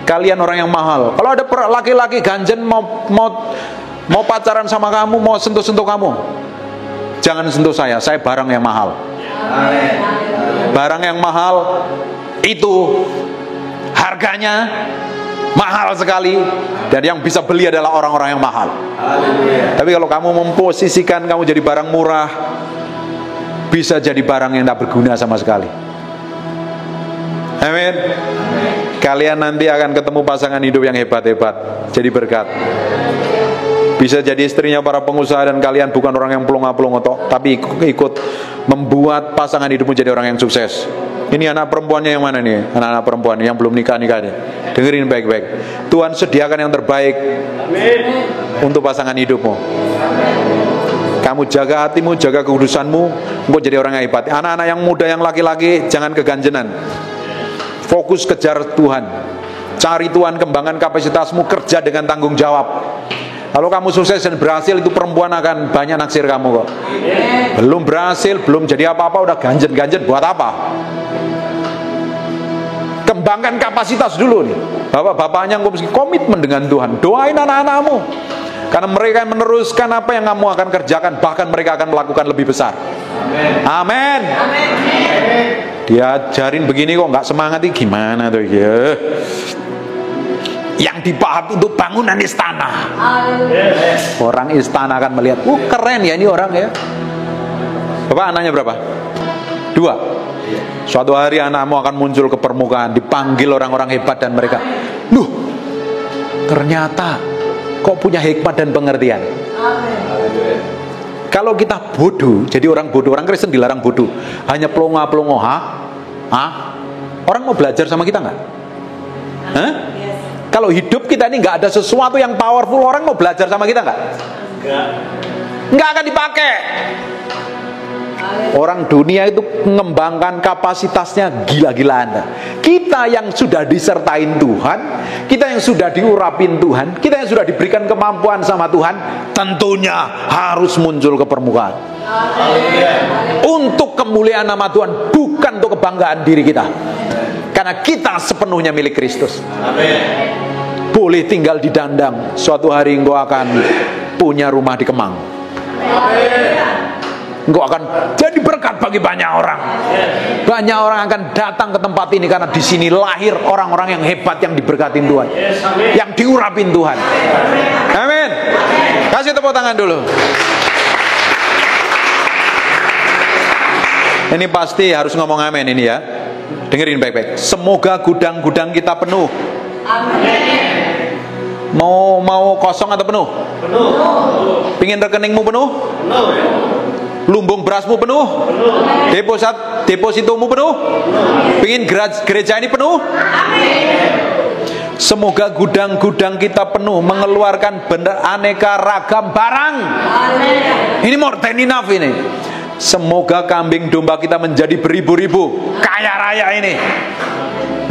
Kalian orang yang mahal. Kalau ada laki-laki ganjen mau pacaran sama kamu, mau sentuh-sentuh kamu, jangan sentuh saya barang yang mahal. Amin. Barang yang mahal itu harganya mahal sekali, dan yang bisa beli adalah orang-orang yang mahal. Haleluya. Tapi kalau kamu memposisikan kamu jadi barang murah, bisa jadi barang yang tidak berguna sama sekali. Amin. Kalian nanti akan ketemu pasangan hidup yang hebat-hebat, jadi berkat. Bisa jadi istrinya para pengusaha, dan kalian bukan orang yang pelongo-pelongo tapi ikut membuat pasangan hidupmu jadi orang yang sukses. Ini anak perempuannya yang mana nih? Anak-anak perempuan yang belum nikah-nikah nih. Dengerin baik-baik. Tuhan sediakan yang terbaik. Amin. Untuk pasangan hidupmu. Kamu jaga hatimu, jaga kekudusanmu, engkau jadi orang yang hebat. Anak-anak yang muda, yang laki-laki, jangan keganjenan. Fokus kejar Tuhan. Cari Tuhan, kembangkan kapasitasmu, kerja dengan tanggung jawab. Kalau kamu sukses dan berhasil, itu perempuan akan banyak naksir kamu kok. Belum berhasil, belum jadi apa-apa, udah ganjen-ganjen buat apa? Kembangkan kapasitas dulu nih. Bapak-bapaknya engkau mesti komitmen dengan Tuhan. Doain anak-anakmu, karena mereka yang meneruskan apa yang kamu akan kerjakan. Bahkan mereka akan melakukan lebih besar. Amin. Diajarin begini kok nggak semangat, ini gimana tuh ya? Yang dipahat untuk bangunan istana. Orang istana akan melihat, keren ya ini orang ya. Bapak anaknya berapa? 2. Suatu hari anakmu akan muncul ke permukaan, dipanggil orang-orang hebat, dan mereka, loh, ternyata kok punya hikmat dan pengertian. Kalau kita bodoh, jadi orang bodoh, orang Kristen dilarang bodoh, hanya pelongo-pelongo, orang mau belajar sama kita nggak? Kalau hidup kita ini nggak ada sesuatu yang powerful, orang mau belajar sama kita nggak? Nggak akan dipakai. Orang dunia itu mengembangkan kapasitasnya gila-gilaan. Kita yang sudah disertain Tuhan, kita yang sudah diurapin Tuhan, kita yang sudah diberikan kemampuan sama Tuhan, tentunya harus muncul ke permukaan. Untuk kemuliaan nama Tuhan, bukan untuk kebanggaan diri kita. Karena kita sepenuhnya milik Kristus. Boleh tinggal di Dandang, suatu hari engkau akan punya rumah di Kemang. Engkau akan jadi berkat bagi banyak orang. Banyak orang akan datang ke tempat ini karena di sini lahir orang-orang yang hebat, yang diberkatin Tuhan, yang diurapin Tuhan. Amin. Kasih tepuk tangan dulu. Ini pasti harus ngomong amin ini ya. Dengerin baik-baik. Semoga gudang-gudang kita penuh. Amin. Mau kosong atau penuh? Penuh. Pingin rekeningmu penuh? Penuh. Lumbung berasmu penuh? Depositomu penuh? Pingin gereja ini penuh? Semoga gudang-gudang kita penuh, mengeluarkan aneka ragam barang. Ini more than enough ini. Semoga kambing domba kita menjadi beribu-ribu, kaya raya ini.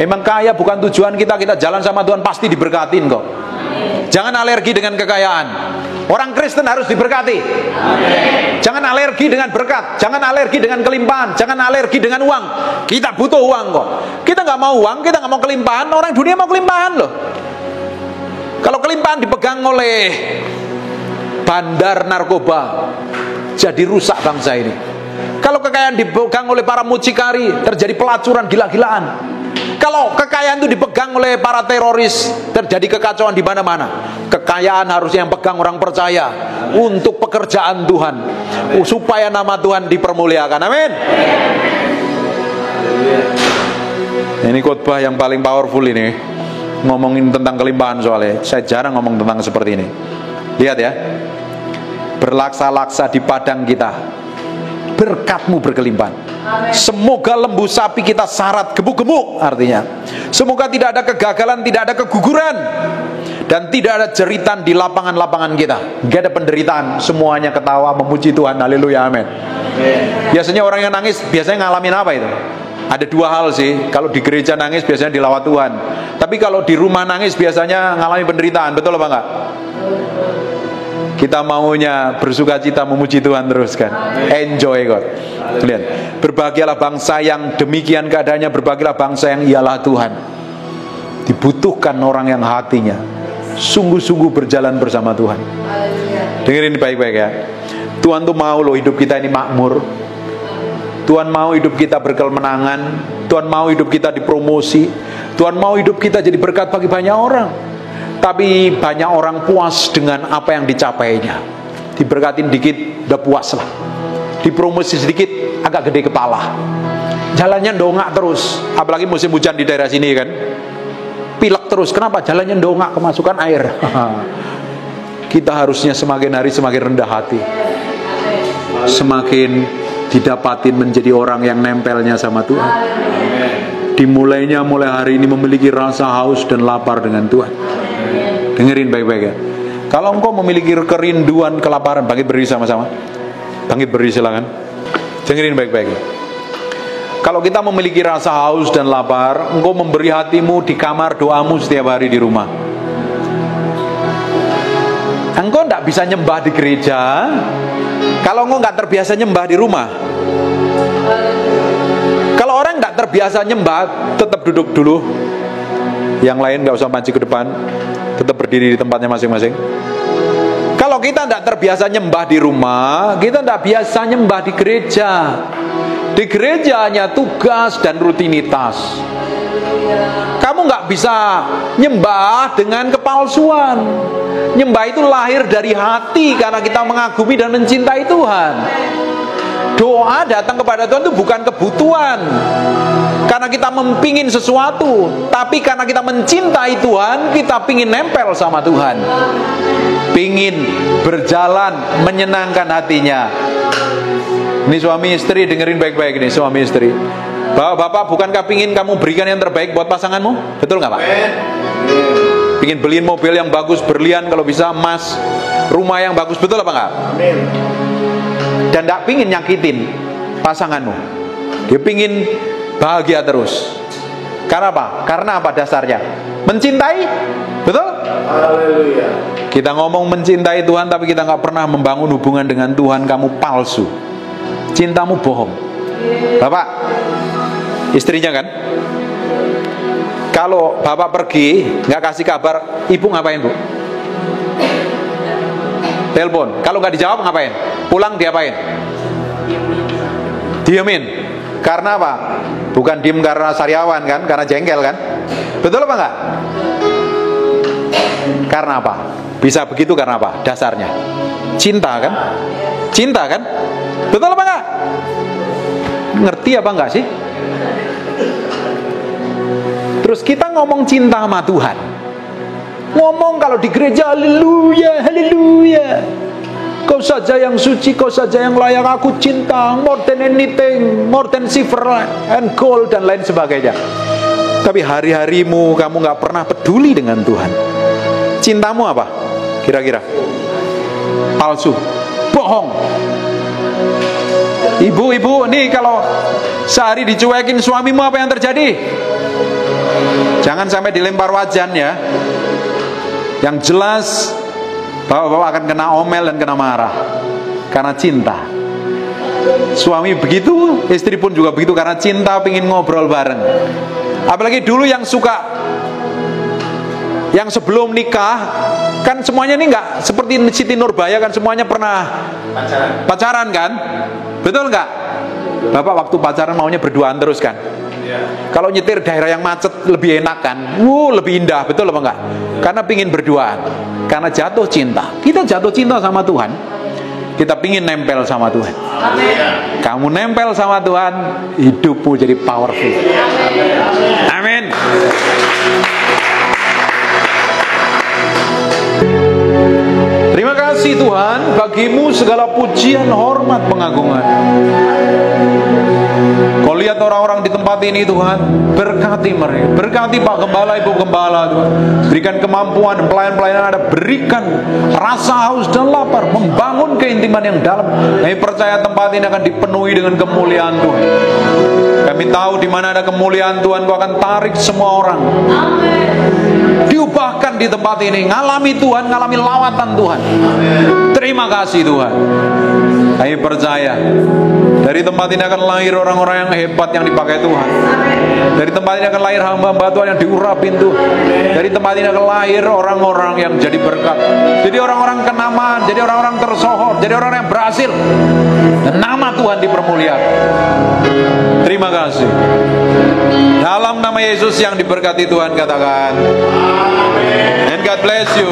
Memang kaya bukan tujuan kita. Kita jalan sama Tuhan pasti diberkatin kok. Jangan alergi dengan kekayaan. Orang Kristen harus diberkati. Jangan alergi dengan berkat. Jangan alergi dengan kelimpahan. Jangan alergi dengan uang. Kita butuh uang kok. Kita nggak mau uang, kita nggak mau kelimpahan. Orang dunia mau kelimpahan loh. Kalau kelimpahan dipegang oleh bandar narkoba, jadi rusak bangsa ini. Kalau kekayaan dipegang oleh para mucikari, terjadi pelacuran gila-gilaan. Kalau kekayaan itu dipegang oleh para teroris, terjadi kekacauan di mana-mana. Kekayaan harusnya yang pegang orang percaya untuk pekerjaan Tuhan, supaya nama Tuhan dipermuliakan. Amin. Ini khotbah yang paling powerful ini, ngomongin tentang kelimpahan soalnya. Saya jarang ngomong tentang seperti ini. Lihat ya, berlaksa-laksa di padang kita, berkatmu berkelimpahan. Semoga lembu sapi kita syarat gemuk-gemuk, artinya semoga tidak ada kegagalan, tidak ada keguguran, dan tidak ada jeritan di lapangan-lapangan kita. Gak ada penderitaan, semuanya ketawa memuji Tuhan. Haleluya, amin. Biasanya orang yang nangis biasanya ngalamin apa itu? Ada dua hal sih. Kalau di gereja nangis biasanya dilawat Tuhan. Tapi kalau di rumah nangis biasanya ngalami penderitaan. Betul apa enggak? Kita maunya bersuka cita memuji Tuhan terus kan. Enjoy kok. Lihat, berbahagialah bangsa yang demikian keadaannya, berbahagialah bangsa yang ialah Tuhan. Dibutuhkan orang yang hatinya sungguh-sungguh berjalan bersama Tuhan. Dengerin baik-baik ya. Tuhan tuh mau loh hidup kita ini makmur. Tuhan mau hidup kita berkemenangan. Tuhan mau hidup kita dipromosi. Tuhan mau hidup kita jadi berkat bagi banyak orang. Tapi banyak orang puas dengan apa yang dicapainya. Diberkatin dikit udah puas lah. Dipromosi sedikit agak gede kepala. Jalannya dongak terus. Apalagi musim hujan di daerah sini kan, pilek terus. Kenapa? Jalannya dongak, kemasukan air. Kita harusnya semakin hari semakin rendah hati, semakin didapatin menjadi orang yang nempelnya sama Tuhan. Dimulainya mulai hari ini memiliki rasa haus dan lapar dengan Tuhan. Dengerin baik-baik ya. Kalau engkau memiliki kerinduan, kelaparan, bangkit berdiri sama-sama. Bangkit berdiri silakan. Dengerin baik-baik ya. Kalau kita memiliki rasa haus dan lapar, engkau memberi hatimu di kamar doamu setiap hari di rumah. Engkau tidak bisa nyembah di gereja kalau engkau nggak terbiasa nyembah di rumah. Kalau orang nggak terbiasa nyembah, tetap duduk dulu. Yang lain nggak usah maju ke depan, tetap berdiri di tempatnya masing-masing. Kalau kita tidak terbiasa nyembah di rumah, kita tidak biasa nyembah di gereja. Di gereja hanya tugas dan rutinitas. Kamu nggak bisa nyembah dengan kepalsuan. Nyembah itu lahir dari hati karena kita mengagumi dan mencintai Tuhan. Doa datang kepada Tuhan itu bukan kebutuhan karena kita mempingin sesuatu, tapi karena kita mencintai Tuhan, kita pingin nempel sama Tuhan, pingin berjalan menyenangkan hatinya. Ini suami istri, dengerin baik-baik ini suami istri. Bapak, bukankah pingin kamu berikan yang terbaik buat pasanganmu? Betul nggak Pak? Pingin beliin mobil yang bagus, berlian kalau bisa, emas, rumah yang bagus, betul apa enggak? Dan tidak pingin nyakitin pasanganmu. Dia pingin bahagia terus. Karena apa? Karena apa dasarnya? Mencintai, betul? Haleluya. Kita ngomong mencintai Tuhan, tapi kita nggak pernah membangun hubungan dengan Tuhan. Kamu palsu, cintamu bohong. Bapak, istrinya kan? Kalau bapak pergi nggak kasih kabar, ibu ngapain bu? Telepon. Kalau nggak dijawab ngapain? Pulang diapain? Diemin. Karena apa? Bukan diem karena sariawan kan? Karena jengkel kan? Betul apa enggak? Karena apa? Bisa begitu karena apa? Dasarnya cinta kan? Cinta kan? Betul apa enggak? Ngerti apa enggak sih? Terus kita ngomong cinta sama Tuhan. Ngomong kalau di gereja, haleluya, haleluya. Kau saja yang suci, kau saja yang layak aku cinta, more than anything, more than silver and gold, dan lain sebagainya. Tapi hari-harimu kamu gak pernah peduli dengan Tuhan. Cintamu apa? Kira-kira palsu, bohong. Ibu-ibu, nih kalau sehari dicuekin suamimu, apa yang terjadi? Jangan sampai dilempar wajan ya. Yang jelas bapak-bapak akan kena omel dan kena marah karena cinta. Suami begitu, istri pun juga begitu, karena cinta, pengen ngobrol bareng. Apalagi dulu yang suka, yang sebelum nikah kan semuanya ini nggak seperti Siti Nurbaya kan, semuanya pernah pacaran kan, betul nggak? Bapak waktu pacaran maunya berduaan terus kan? Kalau nyetir daerah yang macet lebih enak kan, lebih indah, betul apa enggak? Karena pingin berduaan, karena jatuh cinta. Kita jatuh cinta sama Tuhan, kita pingin nempel sama Tuhan. Amin. Kamu nempel sama Tuhan, hidupmu jadi powerful. Amin. Terima kasih Tuhan, bagimu segala pujian, hormat, pengagungan. Kau lihat orang-orang di tempat ini Tuhan, berkati mereka, berkati Pak Gembala, Ibu Gembala Tuhan. Berikan kemampuan, pelayan-pelayan ada, berikan rasa haus dan lapar, membangun keintiman yang dalam. Kami percaya tempat ini akan dipenuhi dengan kemuliaan Tuhan. Kami tahu di mana ada kemuliaan Tuhan, Kau akan tarik semua orang. Diubahkan di tempat ini, ngalami Tuhan, ngalami lawatan Tuhan. Terima kasih Tuhan. Kami percaya dari tempat ini akan lahir orang-orang yang hebat yang dipakai Tuhan. Dari tempat ini akan lahir hamba-hamba Tuhan yang diurapin Tuhan. Dari tempat ini akan lahir orang-orang yang jadi berkat. Jadi orang-orang kenamaan, jadi orang-orang tersohor, jadi orang-orang yang berhasil. Dan nama Tuhan dipermuliakan. Terima kasih. Dalam nama Yesus yang diberkati Tuhan katakan. And God bless you.